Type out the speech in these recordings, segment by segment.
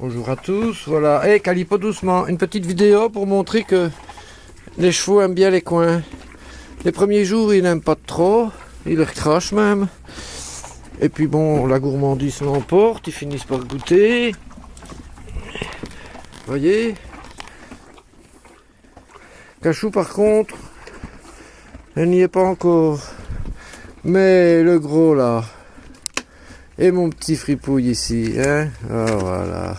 Bonjour à tous, voilà. Hey, Calipo doucement, une petite vidéo pour montrer que les chevaux aiment bien les coins. Les premiers jours, ils n'aiment pas trop, ils les recrachent même. Et puis bon, la gourmandise l'emporte, ils finissent par goûter. Voyez. Cachou par contre, elle n'y est pas encore. Mais le gros là, et mon petit fripouille ici, hein, ah, voilà.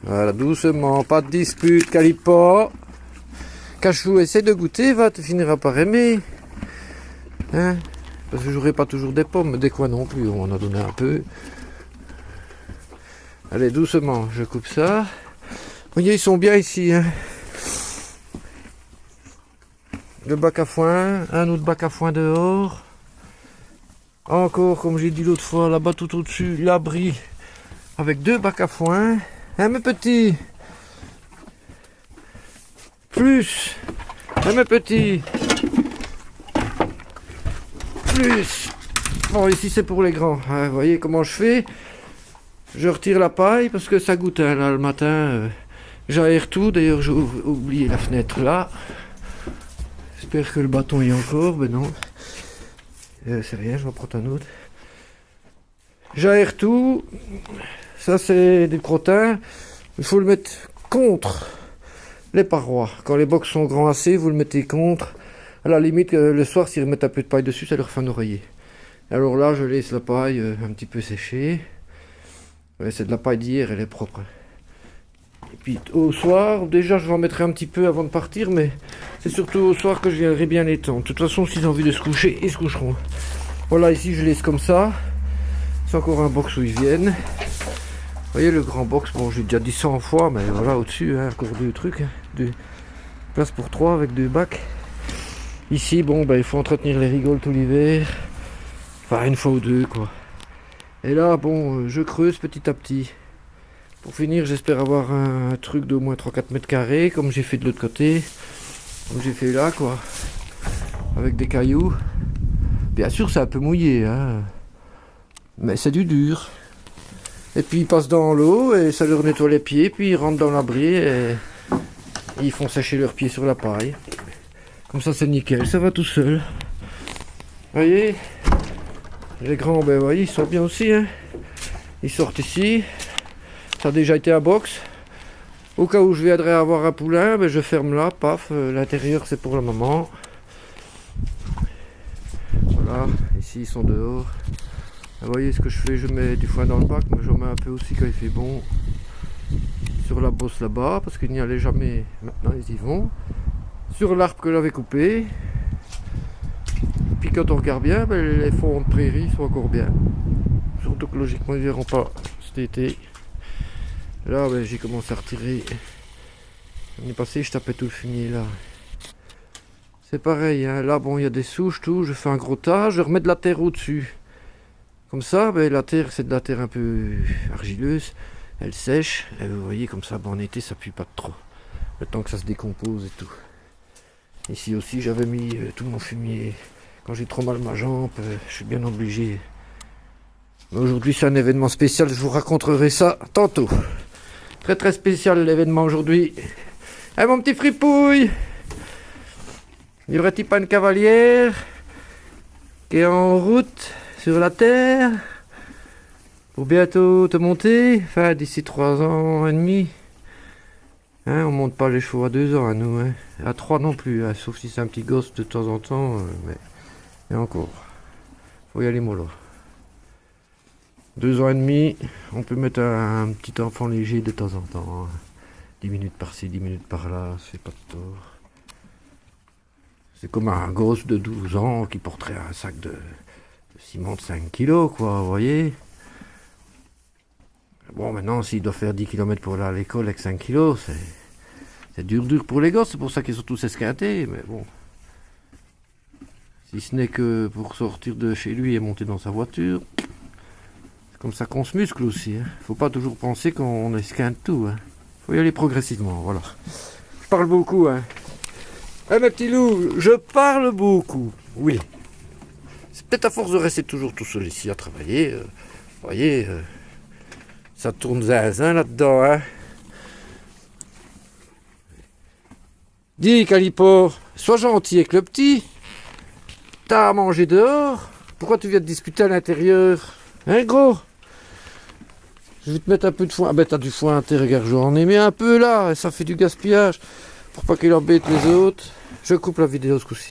Voilà, doucement, pas de dispute, Calipo. Cachou, essaie de goûter, tu finiras par aimer. Hein, parce que j'aurai pas toujours des pommes, des coins non plus, on en a donné un peu. Allez, doucement, je coupe ça. Vous voyez, ils sont bien ici, hein. Le bac à foin, un autre bac à foin dehors. Encore, comme j'ai dit l'autre fois, là-bas tout au-dessus, l'abri avec deux bacs à foin. Hein, mes petits? Plus. Hein, mes petits? Plus. Bon, ici c'est pour les grands. Hein, vous voyez comment je fais? Je retire la paille parce que ça goûte, hein, là, le matin. J'aère tout. D'ailleurs, j'ai oublié la fenêtre là. J'espère que le bâton y est encore. Ben non. C'est rien, je vais en prendre un autre. J'aère tout. Ça, c'est du crottin. Il faut le mettre contre les parois. Quand les box sont grands assez, vous le mettez contre. À la limite, le soir, s'ils remettent un peu de paille dessus, ça leur fait un oreiller. Alors là, je laisse la paille un petit peu sécher. Ouais, c'est de la paille d'hier, elle est propre. Et puis au soir, déjà, je vais en mettre un petit peu avant de partir, mais c'est surtout au soir que je viendrai bien les temps. De toute façon, s'ils ont envie de se coucher, ils se coucheront. Voilà, ici, je laisse comme ça. C'est encore un box où ils viennent. Vous voyez le grand box, bon j'ai déjà dit 100 fois, mais voilà au-dessus, hein, encore deux trucs, hein, deux place pour 3 avec deux bacs. Ici, bon, il faut entretenir les rigoles tout l'hiver, enfin une fois ou deux quoi. Et là, bon, je creuse petit à petit. Pour finir, j'espère avoir un truc d'au moins 3-4 mètres carrés, comme j'ai fait de l'autre côté, comme j'ai fait là quoi, avec des cailloux. Bien sûr, c'est un peu mouillé, hein, mais c'est du dur. Et puis ils passent dans l'eau et ça leur nettoie les pieds, puis ils rentrent dans l'abri et ils font sécher leurs pieds sur la paille. Comme ça c'est nickel, ça va tout seul. Vous voyez, les grands, voyez, ils sortent bien aussi, hein. Ils sortent ici. Ça a déjà été un box. Au cas où je viendrais avoir un poulain, je ferme là, paf, l'intérieur c'est pour le moment. Voilà, ici ils sont dehors. Vous voyez ce que je fais, je mets du foin dans le bac, mais j'en mets un peu aussi quand il fait bon. Sur la bosse là-bas, parce qu'il n'y allait jamais, maintenant ils y vont. Sur l'arbre que j'avais coupé. Puis quand on regarde bien, les fonds de prairie sont encore bien. Surtout que logiquement ils ne verront pas cet été. Là j'ai commencé à retirer. L'année passée je tapais tout le fumier là. C'est pareil, hein. Là bon il y a des souches, tout, je fais un gros tas, je remets de la terre au-dessus. Comme ça, la terre, c'est de la terre un peu argileuse, elle sèche, et vous voyez comme ça, en été, ça pue pas trop, le temps que ça se décompose et tout. Ici aussi, j'avais mis tout mon fumier, quand j'ai trop mal ma jambe, je suis bien obligé. Mais aujourd'hui, c'est un événement spécial, je vous raconterai ça tantôt. Très très spécial l'événement aujourd'hui. Hey mon petit fripouille, livrerait-il pas une cavalière qui est en route sur la terre pour bientôt te monter, enfin d'ici 3 ans et demi. Hein, on monte pas les chevaux à 2 ans à nous, hein. À 3 non plus, hein, sauf si c'est un petit gosse de temps en temps, mais encore, faut y aller mollo. 2 ans et demi, on peut mettre un petit enfant léger de temps en temps, hein. 10 minutes par-ci, 10 minutes par-là, c'est pas de tort. C'est comme un gosse de 12 ans qui porterait un sac de ciment de 5 kilos, quoi, vous voyez. Bon, maintenant, s'il doit faire 10 km pour aller à l'école avec 5 kilos, c'est dur pour les gosses, c'est pour ça qu'ils sont tous esquintés, mais bon. Si ce n'est que pour sortir de chez lui et monter dans sa voiture, c'est comme ça qu'on se muscle aussi, hein. Faut pas toujours penser qu'on esquinte tout, hein. Faut y aller progressivement, voilà. Je parle beaucoup, hein. Eh mes petits loups, je parle beaucoup, oui. C'est peut-être à force de rester toujours tout seul ici à travailler, vous voyez, ça tourne zinzin là-dedans, hein. Dis, Calipo, sois gentil avec le petit. T'as à manger dehors. Pourquoi tu viens te disputer à l'intérieur? Hein, gros? Je vais te mettre un peu de foin. Ah ben, t'as du foin, regarde, j'en ai mis un peu là. Ça fait du gaspillage. Pour pas qu'il embête les autres. Je coupe la vidéo ce coup-ci.